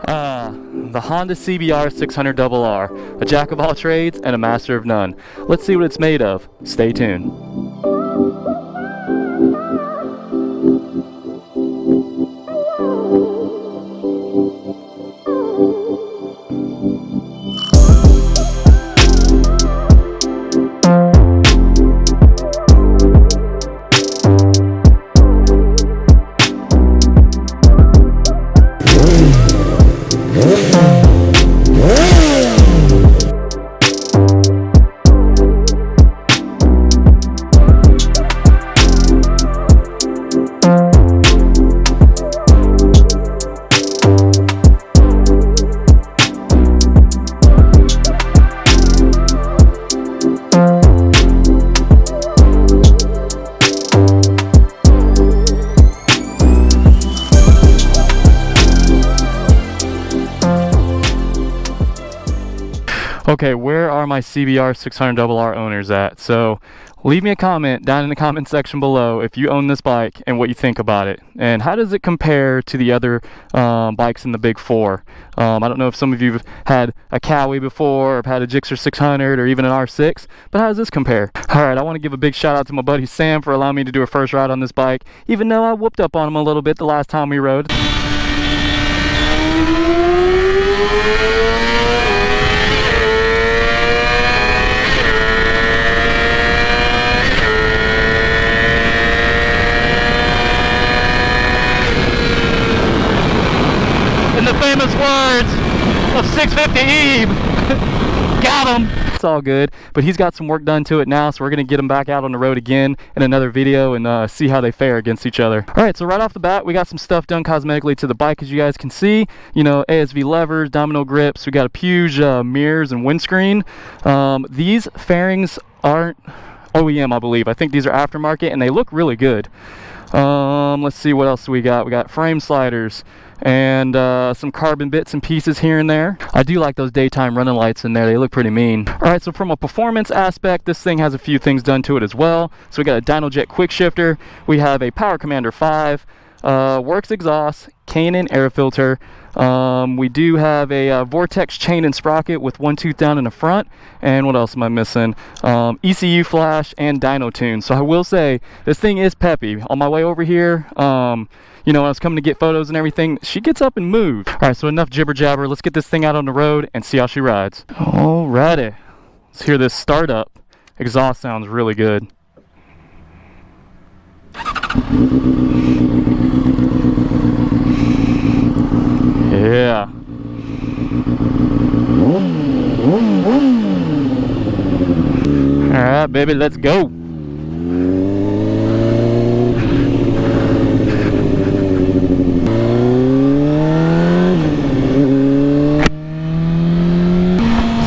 The Honda CBR600RR, a jack of all trades and a master of none. Let's see what it's made of. Stay tuned. Okay, where are my CBR600RR owners at? So leave me a comment down in the comment section below if you own this bike and what you think about it. And how does it compare to the other bikes in the big four? I don't know if some of you have had a Cowie before, or have had a Gixxer 600 or even an R6, but how does this compare? Alright, I want to give a big shout out to my buddy Sam for allowing me to do a first ride on this bike, even though I whooped up on him a little bit the last time we rode. In the famous words of 650 Eve, got him. It's all good, but he's got some work done to it now, so we're gonna get him back out on the road again in another video and see how they fare against each other. All right, so right off the bat, we got some stuff done cosmetically to the bike, as you guys can see. You know, ASV levers, domino grips. We got a Puge mirrors and windscreen. These fairings aren't OEM, I believe. I think these are aftermarket, and they look really good. Let's see what else we got. We got frame sliders and some carbon bits and pieces here and there. I do like those daytime running lights in there. They look pretty mean. All right, so from a performance aspect, this thing has a few things done to it as well. So we got a DynoJet quick shifter. We have a Power Commander 5, Works exhaust, K&N air filter. We do have a Vortex chain and sprocket with one tooth down in the front. And what else am I missing? ECU flash and dyno tune. So I will say this thing is peppy. On my way over here, you know, when I was coming to get photos and everything, she gets up and moves. All right, so enough jibber jabber. Let's get this thing out on the road and see how she rides. Alrighty, let's hear this start up. Exhaust sounds really good. Yeah. All right, baby, let's go.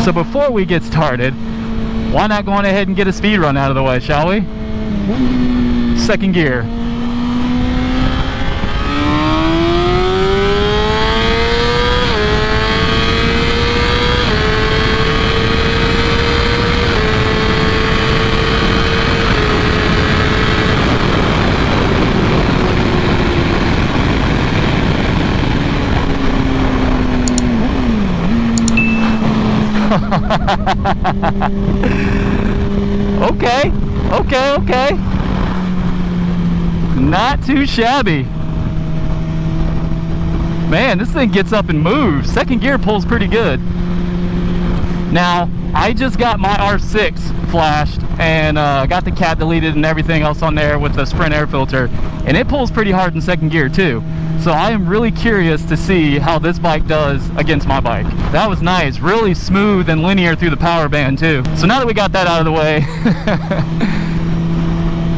So before we get started, why not go on ahead and get a speed run out of the way, shall we? Second gear. Okay. Not too shabby. Man, this thing gets up and moves. Second gear pulls pretty good. Now, I just got my R6 flashed and got the cat deleted and everything else on there with the Sprint air filter, and it pulls pretty hard in second gear too. So I am really curious to see how this bike does against my bike. That was nice, really smooth and linear through the power band too. So now that we got that out of the way,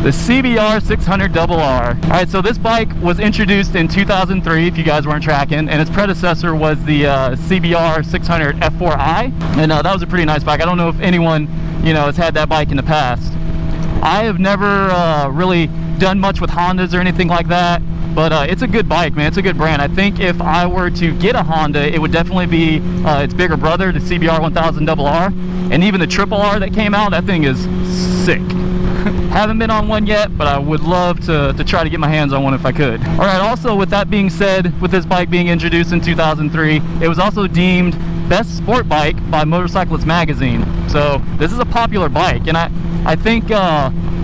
the CBR600RR. All right, so this bike was introduced in 2003, if you guys weren't tracking, and its predecessor was the CBR600F4i, and that was a pretty nice bike. I don't know if anyone, you know, has had that bike in the past. I have never really done much with Hondas or anything like that, but it's a good bike, man. It's a good brand. I think if I were to get a Honda, it would definitely be its bigger brother, the CBR1000RR, and even the Triple R that came out. That thing is sick. Haven't been on one yet, but I would love to try to get my hands on one if I could. All right, also with that being said, with this bike being introduced in 2003, it was also deemed best sport bike by Motorcyclist magazine. So this is a popular bike, and I think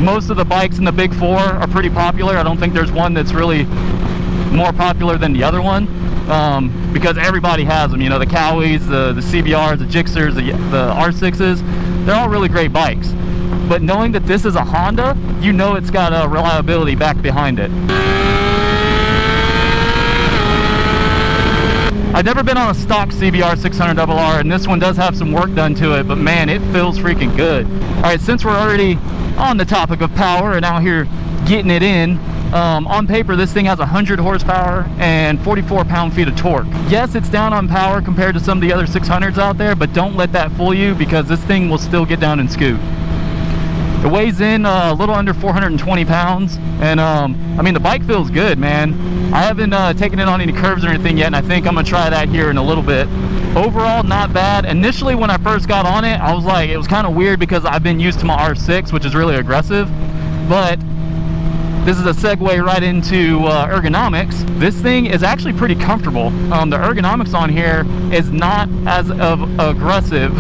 most of the bikes in the big four are pretty popular. I don't think there's one that's really more popular than the other one, because everybody has them. You know, the Cowies, the CBRs, the Gixxers, the R6s, they're all really great bikes. But knowing that this is a Honda, you know it's got a reliability back behind it. I've never been on a stock CBR600RR, and this one does have some work done to it, but man, it feels freaking good. All right, since we're already on the topic of power and out here getting it in, on paper this thing has 100 horsepower and 44 pound-feet of torque. Yes, it's down on power compared to some of the other 600s out there, but don't let that fool you, because this thing will still get down and scoot. It weighs in a little under 420 pounds, and I mean, the bike feels good, man. I haven't taken it on any curves or anything yet, and I think I'm gonna try that here in a little bit. Overall, not bad. Initially, when I first got on it, I was like, it was kind of weird because I've been used to my R6, which is really aggressive, but this is a segue right into ergonomics. This thing is actually pretty comfortable. The ergonomics on here is not as aggressive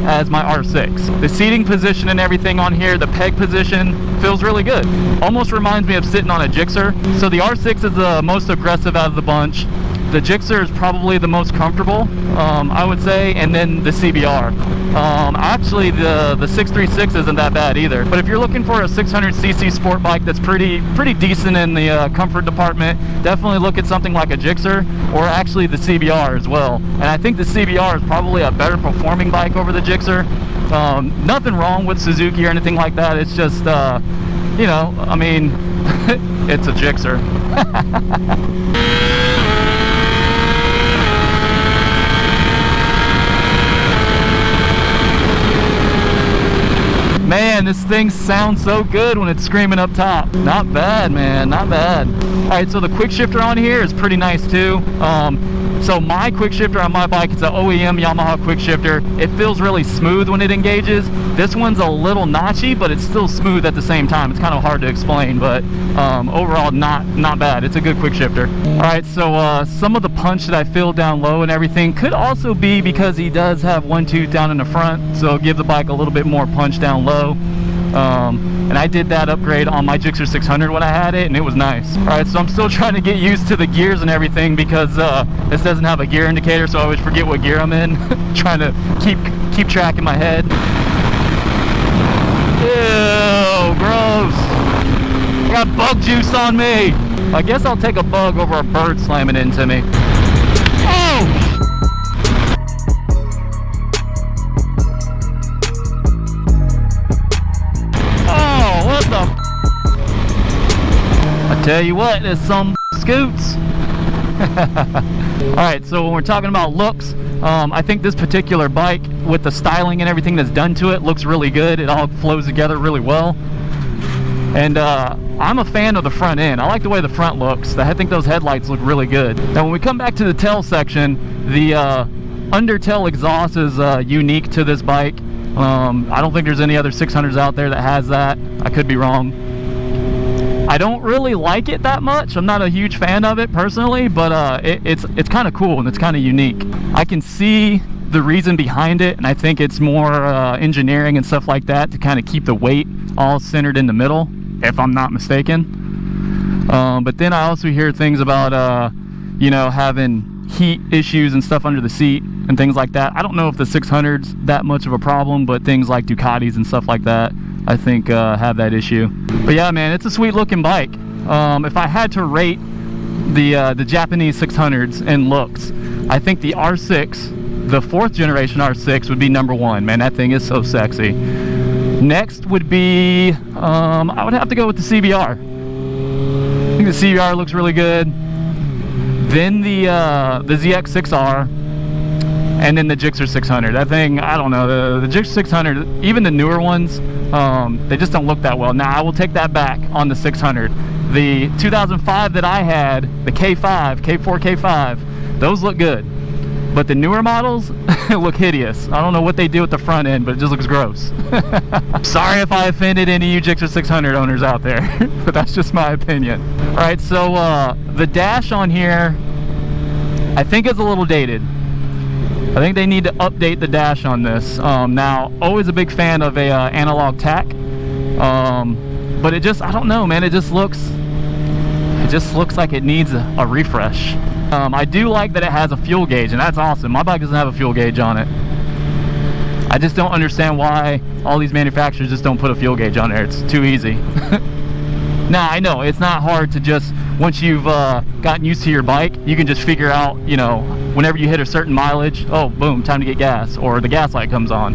as my R6. The seating position and everything on here, the peg position, feels really good. Almost reminds me of sitting on a Gixxer. So the R6 is the most aggressive out of the bunch. The Gixxer is probably the most comfortable, I would say, and then the CBR. Actually, the 636 isn't that bad either. But if you're looking for a 600cc sport bike that's pretty decent in the comfort department, definitely look at something like a Gixxer, or actually the CBR as well. And I think the CBR is probably a better performing bike over the Gixxer. Nothing wrong with Suzuki or anything like that. It's just, you know, I mean, it's a Gixxer. Man, this thing sounds so good when it's screaming up top. Not bad, man, not bad. All right, so the quick shifter on here is pretty nice too. So my quick shifter on my bike is an OEM Yamaha quick shifter. It feels really smooth when it engages. This one's a little notchy, but it's still smooth at the same time. It's kind of hard to explain, but overall not bad. It's a good quick shifter. All right, so some of the punch that I feel down low and everything could also be because he does have one tooth down in the front, so give the bike a little bit more punch down low. And I did that upgrade on my Gixxer 600 when I had it, and it was nice. All right, so I'm still trying to get used to the gears and everything because this doesn't have a gear indicator, so I always forget what gear I'm in. Trying to keep track in my head. Ew, gross. I got bug juice on me. I guess I'll take a bug over a bird slamming into me. Oh! I tell you what, there's some scoots. Alright, so when we're talking about looks, I think this particular bike, with the styling and everything that's done to it, looks really good. It all flows together really well. And I'm a fan of the front end. I like the way the front looks. I think those headlights look really good. Now when we come back to the tail section, the undertail exhaust is unique to this bike. I don't think there's any other 600s out there that has that. I could be wrong. I don't really like it that much. I'm not a huge fan of it personally, but it's kind of cool and it's kind of unique. I can see the reason behind it, and I think it's more engineering and stuff like that to kind of keep the weight all centered in the middle, if I'm not mistaken. But then I also hear things about you know, having heat issues and stuff under the seat and things like that. I don't know if the 600's that much of a problem, but things like Ducatis and stuff like that, I think have that issue. But yeah, man, it's a sweet looking bike. If I had to rate the Japanese 600s in looks, I think the R6, the 4th generation R6 would be #1. Man, that thing is so sexy. Next would be, I would have to go with the CBR. I think the CBR looks really good. Then the ZX6R, and then the Gixxer 600. That thing, I don't know, the Gixxer 600, even the newer ones, they just don't look that well. Now, I will take that back on the 600. The 2005 that I had, the K4, K5, those look good. But the newer models look hideous. I don't know what they do with the front end, but it just looks gross. Sorry if I offended any of you Gixxer 600 owners out there, but that's just my opinion. All right, so the dash on here, I think is a little dated. I think they need to update the dash on this. Now, always a big fan of a analog tack, but it just, I don't know, man. It just looks like it needs a refresh. I do like that it has a fuel gauge, and that's awesome. My bike doesn't have a fuel gauge on it. I just don't understand why all these manufacturers just don't put a fuel gauge on there. It's too easy. Now, I know it's not hard to just, once you've gotten used to your bike, you can just figure out, you know, whenever you hit a certain mileage, oh, boom, time to get gas, or the gas light comes on.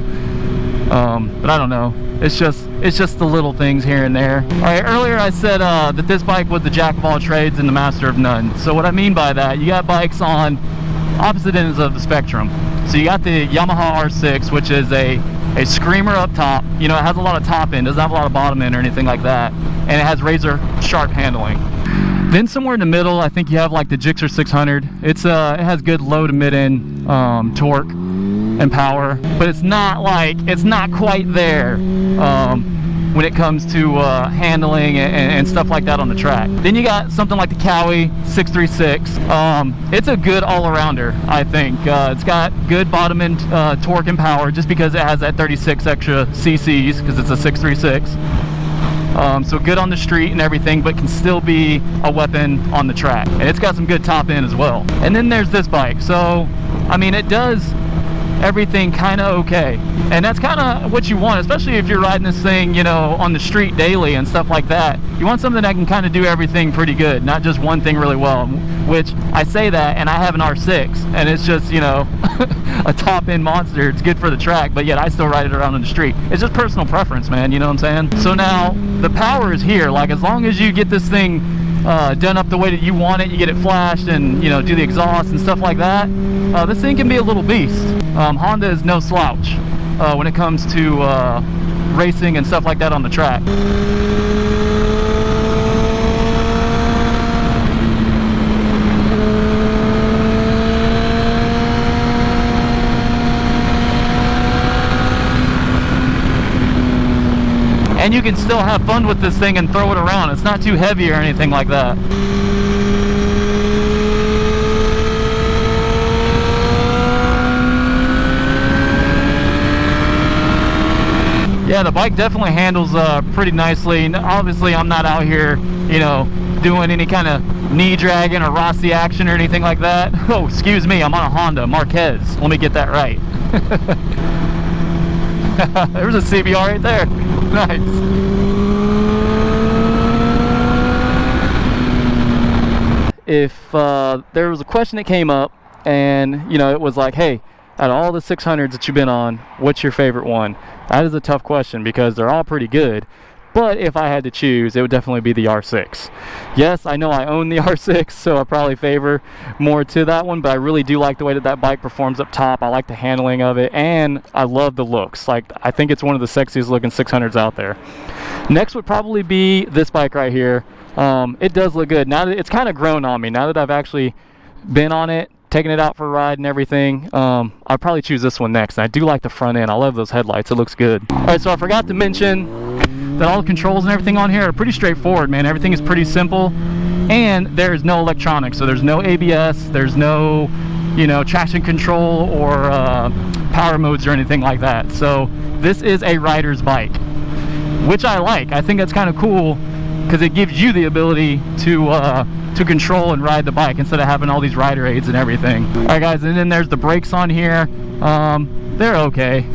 But I don't know. It's just the little things here and there. All right, earlier I said that this bike was the jack of all trades and the master of none. So what I mean by that, you got bikes on opposite ends of the spectrum. So you got the Yamaha R6, which is a screamer up top. You know, it has a lot of top end, doesn't have a lot of bottom end or anything like that. And it has razor sharp handling. Then somewhere in the middle, I think you have like the Gixxer 600. It has good low to mid end torque and power, but it's not quite there when it comes to handling and stuff like that on the track. Then you got something like the Cowie 636. It's a good all-arounder, I think. It's got good bottom end torque and power just because it has that 36 extra cc's because it's a 636. So good on the street and everything, but can still be a weapon on the track. And it's got some good top end as well. And then there's this bike. So, I mean, it does everything kind of okay, and that's kind of what you want, especially if you're riding this thing, you know, on the street daily and stuff like that. You want something that can kind of do everything pretty good, not just one thing really well, which I say that, and I have an R6, and it's just, you know, a top end monster. It's good for the track, but yet I still ride it around on the street. It's just personal preference, man, you know what I'm saying? So now the power is here. Like, as long as you get this thing done up the way that you want it, you get it flashed and, you know, do the exhaust and stuff like that, this thing can be a little beast. Honda is no slouch when it comes to racing and stuff like that on the track. And you can still have fun with this thing and throw it around. It's not too heavy or anything like that. Yeah, the bike definitely handles pretty nicely. Obviously, I'm not out here, you know, doing any kind of knee dragging or Rossi action or anything like that. Oh, excuse me, I'm on a Honda Marquez. Let me get that right. There's a CBR right there. Nice. If there was a question that came up and, you know, it was like, hey, out of all the 600s that you've been on, what's your favorite one? That is a tough question because they're all pretty good. But if I had to choose, it would definitely be the R6. Yes, I know I own the R6, so I probably favor more to that one, but I really do like the way that that bike performs up top. I like the handling of it, and I love the looks. Like, I think it's one of the sexiest looking 600s out there. Next would probably be this bike right here. It does look good. Now that it's kind of grown on me, now that I've actually been on it, taking it out for a ride and everything, I'll probably choose this one next. And I do like the front end. I love those headlights. It looks good. All right, so I forgot to mention that all the controls and everything on here are pretty straightforward, man. Everything is pretty simple, and there's no electronics. So there's no ABS, there's no, you know, traction control or power modes or anything like that. So this is a rider's bike, which I like. I think that's kind of cool because it gives you the ability to control and ride the bike instead of having all these rider aids and everything. All right, guys, and then there's the brakes on here. They're okay.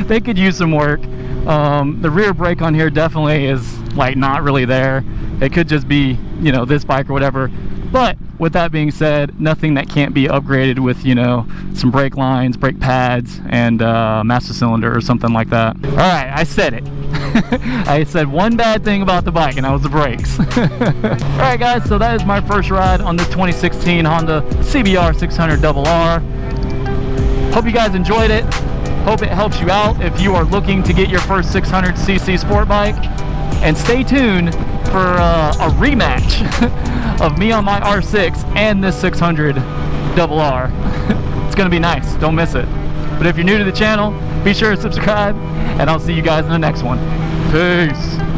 They could use some work. The rear brake on here definitely is like not really there. It could just be, you know, this bike or whatever. But with that being said, nothing that can't be upgraded with, you know, some brake lines, brake pads, and master cylinder or something like that. All right, I said it. I said one bad thing about the bike, and that was the brakes. All right, guys, so that is my first ride on this 2016 Honda CBR600RR. Hope you guys enjoyed it. Hope it helps you out if you are looking to get your first 600cc sport bike. And stay tuned for a rematch of me on my R6 and this 600RR. It's gonna be nice, don't miss it. But if you're new to the channel, be sure to subscribe, and I'll see you guys in the next one. Peace.